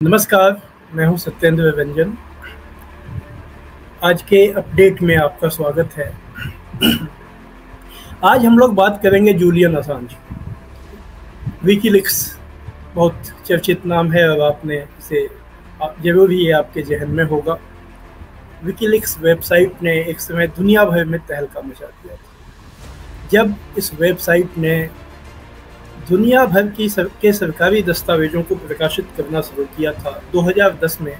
नमस्कार, मैं हूं सत्येंद्र रंजन। आज के अपडेट में आपका स्वागत है। आज हम लोग बात करेंगे जूलियन असांज। विकीलीक्स बहुत चर्चित नाम है और आपने इसे जरूर ही आपके जहन में होगा। विकीलीक्स वेबसाइट ने एक समय दुनिया भर में तहलका मचा दिया था जब इस वेबसाइट ने दुनिया भर के सरकारी दस्तावेजों को प्रकाशित करना शुरू किया था 2010 में।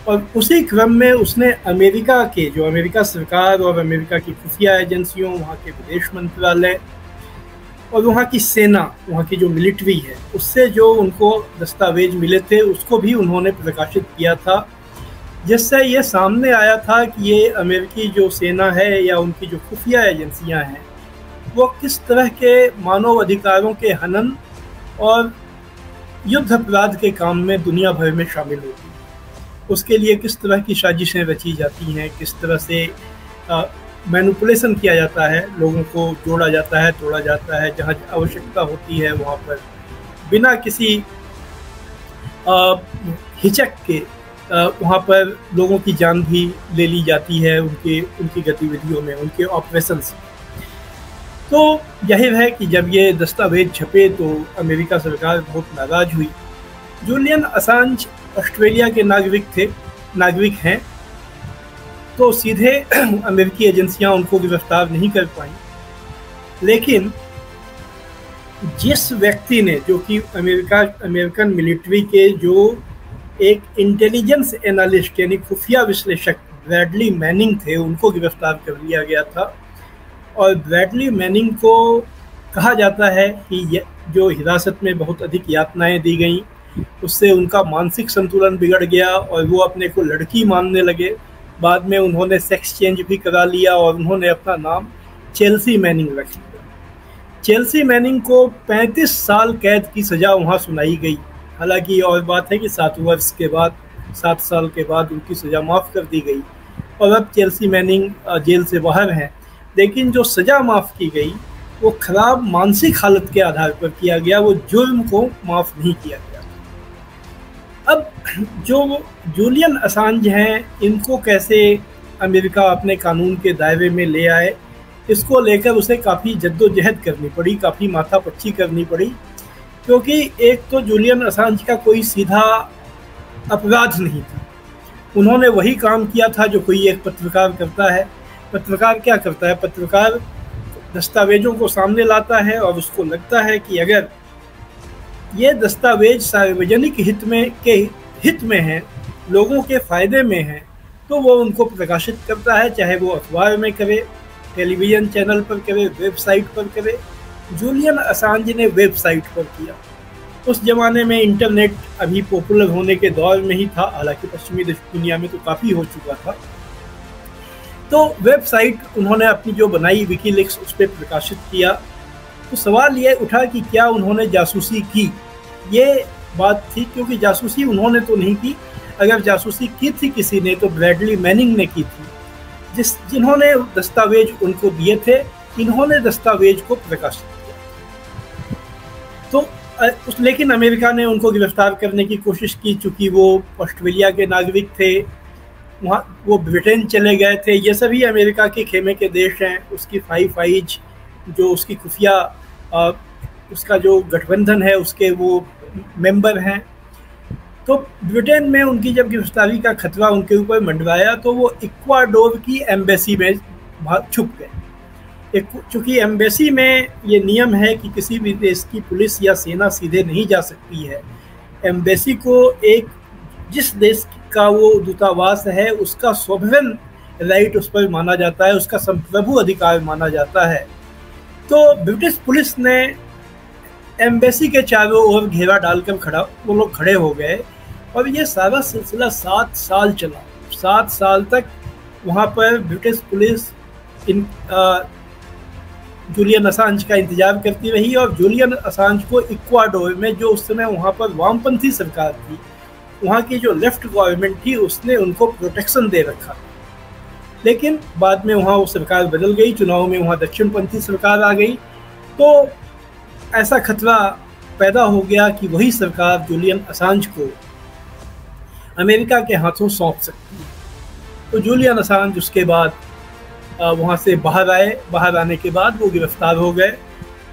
और उसी क्रम में उसने अमेरिका सरकार और अमेरिका की खुफिया एजेंसियों, वहाँ के विदेश मंत्रालय और वहाँ की सेना, वहाँ की जो मिलिट्री है, उससे जो उनको दस्तावेज मिले थे उसको भी उन्होंने प्रकाशित किया था, जिससे ये सामने आया था कि ये अमेरिकी जो सेना है या उनकी जो खुफिया एजेंसियाँ हैं वो किस तरह के मानव अधिकारों के हनन और युद्ध अपराध के काम में दुनिया भर में शामिल होती है। उसके लिए किस तरह की साजिशें रची जाती हैं, किस तरह से मैनिपुलेशन किया जाता है, लोगों को जोड़ा जाता है, तोड़ा जाता है, जहाँ आवश्यकता होती है वहाँ पर बिना किसी हिचक के वहाँ पर लोगों की जान भी ले ली जाती है उनकी गतिविधियों में, उनके ऑपरेशंस। तो जाहिर है कि जब ये दस्तावेज छपे तो अमेरिका सरकार बहुत नाराज हुई। जूलियन असांज ऑस्ट्रेलिया के नागरिक हैं, तो सीधे अमेरिकी एजेंसियां उनको गिरफ्तार नहीं कर पाई। लेकिन जिस व्यक्ति ने, जो कि अमेरिकन मिलिट्री के जो एक इंटेलिजेंस एनालिस्ट यानी खुफिया विश्लेषक ब्रैडली मैनिंग थे, उनको गिरफ्तार कर लिया गया था। और ब्रैडली मैनिंग को कहा जाता है कि जो हिरासत में बहुत अधिक यातनाएं दी गईं, उससे उनका मानसिक संतुलन बिगड़ गया और वो अपने को लड़की मानने लगे। बाद में उन्होंने सेक्स चेंज भी करा लिया और उन्होंने अपना नाम चेल्सी मैनिंग रख लिया। चेल्सी मैनिंग को 35 साल कैद की सज़ा वहाँ सुनाई गई। हालांकि और बात है कि 7 साल के बाद उनकी सज़ा माफ़ कर दी गई और अब चेल्सी मैनिंग जेल से बाहर हैं। लेकिन जो सज़ा माफ़ की गई वो खराब मानसिक हालत के आधार पर किया गया, वो जुर्म को माफ़ नहीं किया गया। अब जो जूलियन असांज हैं, इनको कैसे अमेरिका अपने कानून के दायरे में ले आए, इसको लेकर उसे काफ़ी जद्दोजहद करनी पड़ी, काफ़ी माथापच्ची करनी पड़ी। क्योंकि एक तो जूलियन असांज का कोई सीधा अपराध नहीं था। उन्होंने वही काम किया था जो कोई एक पत्रकार करता है। पत्रकार क्या करता है? पत्रकार दस्तावेजों को सामने लाता है और उसको लगता है कि अगर ये दस्तावेज सार्वजनिक हित में हैं, लोगों के फ़ायदे में हैं, तो वो उनको प्रकाशित करता है, चाहे वो अखबार में करे, टेलीविज़न चैनल पर करे, वेबसाइट पर करे। जूलियन असांज ने वेबसाइट पर किया। उस ज़माने में इंटरनेट अभी पॉपुलर होने के दौर में ही था, हालांकि पश्चिमी दुनिया में तो काफ़ी हो चुका था। तो वेबसाइट उन्होंने अपनी जो बनाई विकीलीक्स, उस पर प्रकाशित किया। तो सवाल ये उठा कि क्या उन्होंने जासूसी की? ये बात थी, क्योंकि जासूसी उन्होंने तो नहीं की। अगर जासूसी की थी किसी ने तो ब्रैडली मैनिंग ने की थी, जिन्होंने दस्तावेज उनको दिए थे। इन्होंने दस्तावेज को प्रकाशित किया। तो लेकिन अमेरिका ने उनको गिरफ्तार करने की कोशिश की, चूँकि वो ऑस्ट्रेलिया के नागरिक थे, वहाँ वो ब्रिटेन चले गए थे। ये सभी अमेरिका के खेमे के देश हैं। उसकी फाइव आइज जो उसकी खुफिया उसका जो गठबंधन है, उसके वो मेंबर हैं। तो ब्रिटेन में उनकी जब गिरफ्तारी का खतरा उनके ऊपर मंडराया तो वो इक्वाडोर की एम्बेसी में छुप गए। चूँकि एम्बेसी में ये नियम है कि किसी भी देश की पुलिस या सेना सीधे नहीं जा सकती है। एम्बेसी को जिस देश का वो दूतावास है उसका सॉवरेन राइट उस पर माना जाता है, उसका संप्रभु अधिकार माना जाता है। तो ब्रिटिश पुलिस ने एम्बेसी के चारों ओर घेरा डालकर वो लोग खड़े हो गए और ये सारा सिलसिला 7 साल चला। 7 साल तक वहाँ पर ब्रिटिश पुलिस जूलियन असांज का इंतजार करती रही और जूलियन असांज को इक्वाडोर में, जो उस समय वहाँ पर वामपंथी सरकार थी, वहाँ की जो लेफ्ट गवर्नमेंट थी, उसने उनको प्रोटेक्शन दे रखा। लेकिन बाद में वहाँ वो सरकार बदल गई, चुनाव में वहाँ दक्षिणपंथी सरकार आ गई। तो ऐसा खतरा पैदा हो गया कि वही सरकार जूलियन असांज को अमेरिका के हाथों सौंप सकती है। तो जूलियन असांज उसके बाद वहाँ से बाहर आए। बाहर आने के बाद वो गिरफ्तार हो गए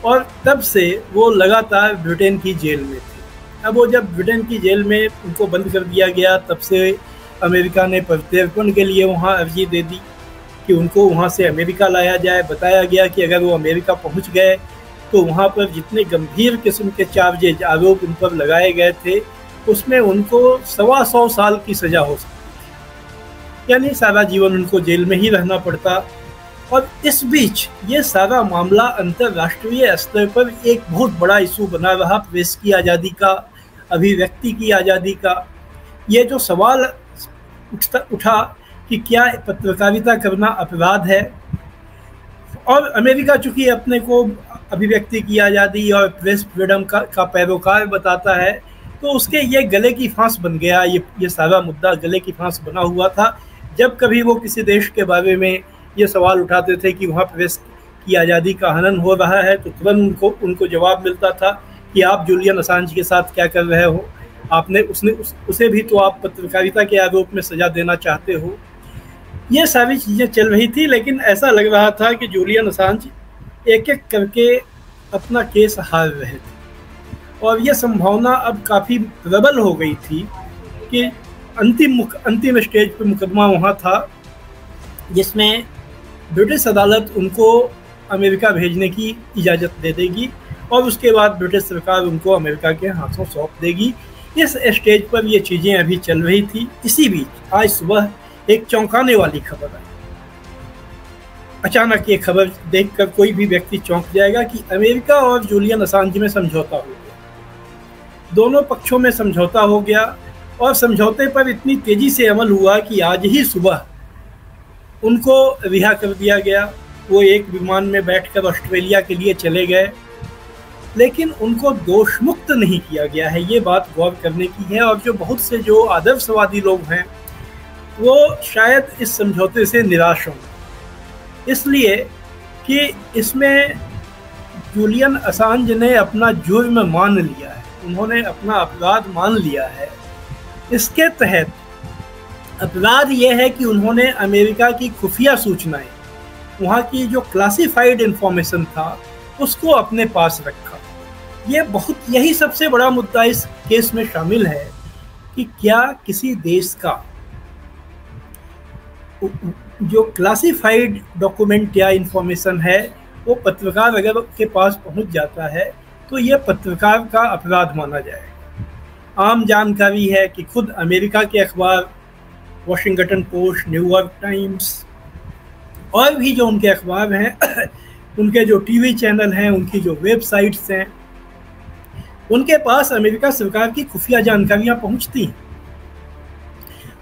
और तब से वो लगातार ब्रिटेन की जेल में थे। अब वो जब ब्रिटेन की जेल में उनको बंद कर दिया गया, तब से अमेरिका ने प्रत्यर्पण के लिए वहाँ अर्जी दे दी कि उनको वहाँ से अमेरिका लाया जाए। बताया गया कि अगर वो अमेरिका पहुँच गए तो वहाँ पर जितने गंभीर किस्म के चार्जेज, आरोप उन पर लगाए गए थे, उसमें उनको 125 साल की सज़ा हो सकती थी, यानी सारा जीवन उनको जेल में ही रहना पड़ता। और इस बीच ये सारा मामला अंतर्राष्ट्रीय स्तर पर एक बहुत बड़ा इशू बना रहा, प्रेस की आज़ादी का, अभिव्यक्ति की आज़ादी का। ये जो सवाल उठा कि क्या पत्रकारिता करना अपराध है, और अमेरिका चूँकि अपने को अभिव्यक्ति की आज़ादी और प्रेस फ्रीडम का पैरोकार बताता है, तो उसके ये गले की फांस बन गया। ये सारा मुद्दा गले की फांस बना हुआ था। जब कभी वो किसी देश के बारे में ये सवाल उठाते थे कि वहाँ प्रेस की आज़ादी का हनन हो रहा है, तो तुरंत उनको जवाब मिलता था कि आप जूलियन असांज के साथ क्या कर रहे हो, आपने उसे भी तो आप पत्रकारिता के आरोप में सज़ा देना चाहते हो। ये सारी चीज़ें चल रही थी, लेकिन ऐसा लग रहा था कि जूलियन असांज एक एक करके अपना केस हार रहे थे, और यह संभावना अब काफ़ी प्रबल हो गई थी कि अंतिम स्टेज पर मुकदमा वहाँ था जिसमें ब्रिटिश अदालत उनको अमेरिका भेजने की इजाज़त दे देगी और उसके बाद ब्रिटिश सरकार उनको अमेरिका के हाथों सौंप देगी। इस स्टेज पर ये चीज़ें अभी चल रही थी। इसी बीच आज सुबह एक चौंकाने वाली खबर आई। अचानक ये खबर देखकर कोई भी व्यक्ति चौंक जाएगा कि अमेरिका और जूलियन असांज में समझौता हो गया। दोनों पक्षों में समझौता हो गया और समझौते पर इतनी तेज़ी से अमल हुआ कि आज ही सुबह उनको रिहा कर दिया गया। वो एक विमान में बैठकर ऑस्ट्रेलिया के लिए चले गए, लेकिन उनको दोषमुक्त नहीं किया गया है। ये बात गौर करने की है। और जो बहुत से जो आदर्शवादी लोग हैं वो शायद इस समझौते से निराश हों, इसलिए कि इसमें जूलियन असांज ने अपना जुर्म मान लिया है, उन्होंने अपना अपराध मान लिया है। इसके तहत अपराध ये है कि उन्होंने अमेरिका की खुफिया सूचनाएं, वहाँ की जो क्लासिफाइड इंफॉर्मेशन था, उसको अपने पास रखा। यही सबसे बड़ा मुद्दा इस केस में शामिल है कि क्या किसी देश का जो क्लासिफाइड डॉक्यूमेंट या इंफॉर्मेशन है वो पत्रकार अगर के पास पहुंच जाता है तो ये पत्रकार का अपराध माना जाएगा। आम जानकारी है कि खुद अमेरिका के अखबार वॉशिंगटन पोस्ट, न्यूयॉर्क टाइम्स और भी जो उनके अखबार हैं उनके जो टीवी चैनल हैं, उनकी जो वेबसाइट्स हैं, उनके पास अमेरिका सरकार की खुफिया जानकारियां पहुंचती हैं।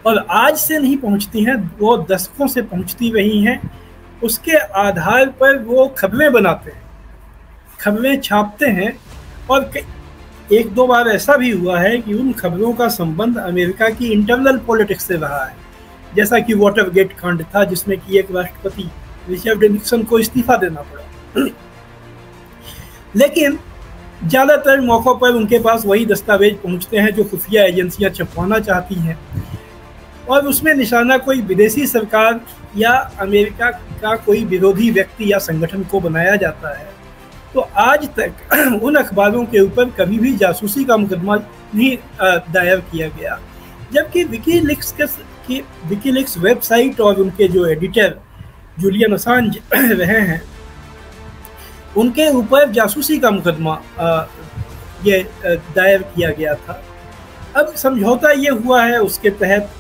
और आज से नहीं पहुंचती हैं, वो दशकों से पहुंचती रही हैं। उसके आधार पर वो खबरें बनाते हैं, खबरें छापते हैं। और एक दो बार ऐसा भी हुआ है कि उन खबरों का संबंध अमेरिका की इंटरनल पॉलिटिक्स से रहा है, जैसा कि वाटरगेट कांड था जिसमें कि एक राष्ट्रपति रिचर्ड निक्सन को इस्तीफा देना पड़ा। लेकिन ज़्यादातर मौक़ों पर उनके पास वही दस्तावेज पहुंचते हैं जो खुफिया एजेंसियां छपवाना चाहती हैं, और उसमें निशाना कोई विदेशी सरकार या अमेरिका का कोई विरोधी व्यक्ति या संगठन को बनाया जाता है। तो आज तक उन अखबारों के ऊपर कभी भी जासूसी का मुकदमा नहीं दायर किया गया, जबकि विकीलीक्स वेबसाइट और उनके जो एडिटर जूलियन असांज रहे हैं, उनके ऊपर जासूसी का मुकदमा ये दायर किया गया था। अब समझौता ये हुआ है, उसके तहत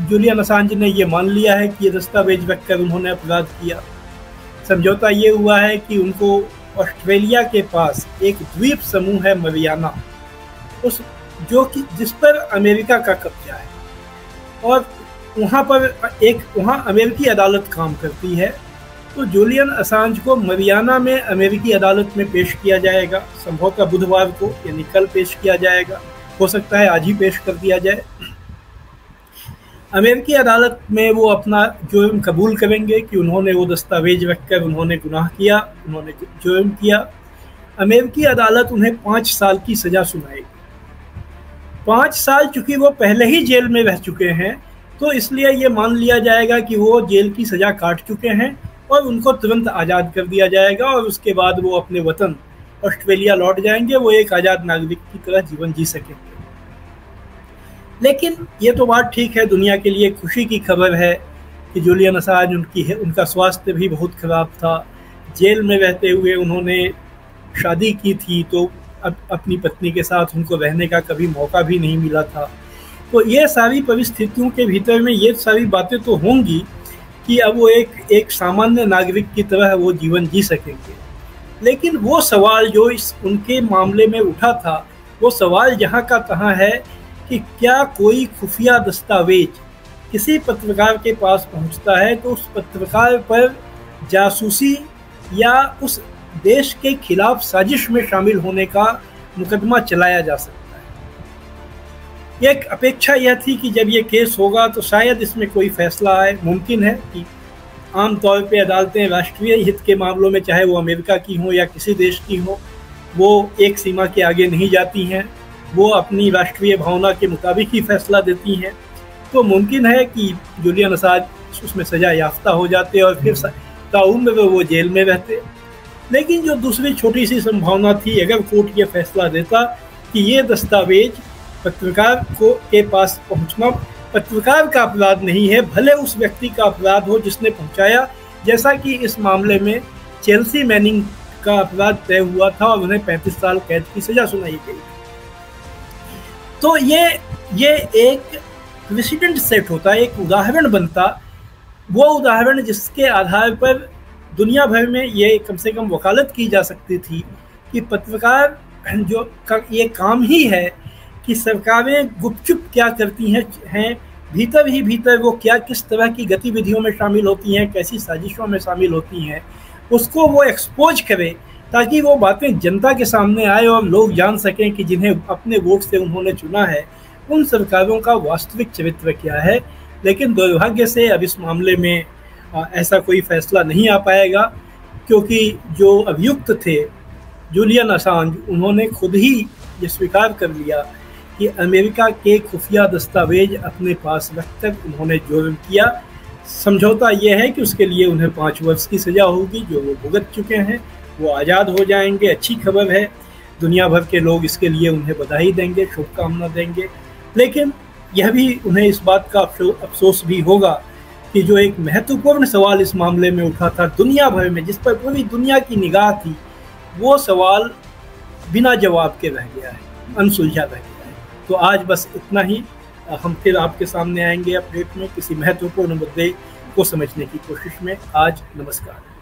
जूलियन असांज ने ये मान लिया है कि ये दस्तावेज रखकर उन्होंने अपराध किया। समझौता ये हुआ है कि उनको ऑस्ट्रेलिया के पास एक द्वीप समूह है मरियाना, जिस पर अमेरिका का कब्जा है, और वहाँ अमेरिकी अदालत काम करती है। तो जूलियन असांज को मरियाना में अमेरिकी अदालत में पेश किया जाएगा, संभवतः बुधवार को, यानी कल पेश किया जाएगा। हो सकता है आज ही पेश कर दिया जाए। अमेरिकी अदालत में वो अपना जुर्म कबूल करेंगे कि उन्होंने वो दस्तावेज रखकर उन्होंने गुनाह किया, उन्होंने जुर्म किया। अमेरिकी अदालत उन्हें 5 साल की सज़ा सुनाएगी। 5 साल चूंकि वो पहले ही जेल में रह चुके हैं, तो इसलिए ये मान लिया जाएगा कि वो जेल की सज़ा काट चुके हैं और उनको तुरंत आज़ाद कर दिया जाएगा और उसके बाद वो अपने वतन ऑस्ट्रेलिया लौट जाएंगे, वो एक आज़ाद नागरिक की तरह जीवन जी सकेंगे। लेकिन ये तो बात ठीक है, दुनिया के लिए खुशी की खबर है कि जूलियन असांज उनका स्वास्थ्य भी बहुत ख़राब था। जेल में रहते हुए उन्होंने शादी की थी, तो अपनी पत्नी के साथ उनको रहने का कभी मौका भी नहीं मिला था। तो ये सारी परिस्थितियों के भीतर में ये सारी बातें तो होंगी कि अब वो एक सामान्य नागरिक की तरह वो जीवन जी सकेंगे। लेकिन वो सवाल जो उनके मामले में उठा था, वो सवाल जहाँ का तहाँ है कि क्या कोई खुफिया दस्तावेज किसी पत्रकार के पास पहुँचता है तो उस पत्रकार पर जासूसी या उस देश के खिलाफ साजिश में शामिल होने का मुकदमा चलाया जा सकता है। एक अपेक्षा यह थी कि जब ये केस होगा तो शायद इसमें कोई फैसला आए। मुमकिन है कि आमतौर पे अदालतें राष्ट्रीय हित के मामलों में, चाहे वो अमेरिका की हो या किसी देश की हो, वो एक सीमा के आगे नहीं जाती हैं, वो अपनी राष्ट्रीय भावना के मुताबिक ही फैसला देती हैं। तो मुमकिन है कि जूलियन असांज उसमें सज़ा याफ्ता हो जाते और फिर ताउम्र वो जेल में रहते। लेकिन जो दूसरी छोटी सी संभावना थी, अगर कोर्ट ये फैसला देता कि ये दस्तावेज पत्रकार के पास पहुंचना पत्रकार का अपराध नहीं है, भले उस व्यक्ति का अपराध हो जिसने पहुंचाया, जैसा कि इस मामले में चेल्सी मैनिंग का अपराध तय हुआ था और उन्हें 35 साल कैद की सजा सुनाई गई। तो ये एक प्रेसिडेंट सेट होता, एक उदाहरण बनता, वो उदाहरण जिसके आधार पर दुनिया भर में ये कम से कम वकालत की जा सकती थी कि पत्रकार जो का ये काम ही है कि सरकारें गुपचुप क्या करती हैं, भीतर ही भीतर वो क्या किस तरह की गतिविधियों में शामिल होती हैं, कैसी साजिशों में शामिल होती हैं, उसको वो एक्सपोज करे ताकि वो बातें जनता के सामने आए और लोग जान सकें कि जिन्हें अपने वोट से उन्होंने चुना है उन सरकारों का वास्तविक चरित्र क्या है। लेकिन दुर्भाग्य से अब इस मामले में ऐसा कोई फैसला नहीं आ पाएगा, क्योंकि जो अभियुक्त थे जूलियन असांज, उन्होंने खुद ही ये स्वीकार कर लिया कि अमेरिका के खुफिया दस्तावेज अपने पास रखकर उन्होंने जुर्म किया। समझौता ये है कि उसके लिए उन्हें 5 वर्ष की सज़ा होगी, जो वो भुगत चुके हैं, वो आज़ाद हो जाएंगे। अच्छी खबर है, दुनिया भर के लोग इसके लिए उन्हें बधाई देंगे, शुभकामना देंगे। लेकिन यह भी उन्हें इस बात का अफसोस भी होगा कि जो एक महत्वपूर्ण सवाल इस मामले में उठा था दुनिया भर में, जिस पर पूरी दुनिया की निगाह थी, वो सवाल बिना जवाब के रह गया है, अनसुलझा रह गया है। तो आज बस इतना ही। हम फिर आपके सामने आएंगे अपडेट में किसी महत्वपूर्ण मुद्दे को समझने की कोशिश में। आज नमस्कार।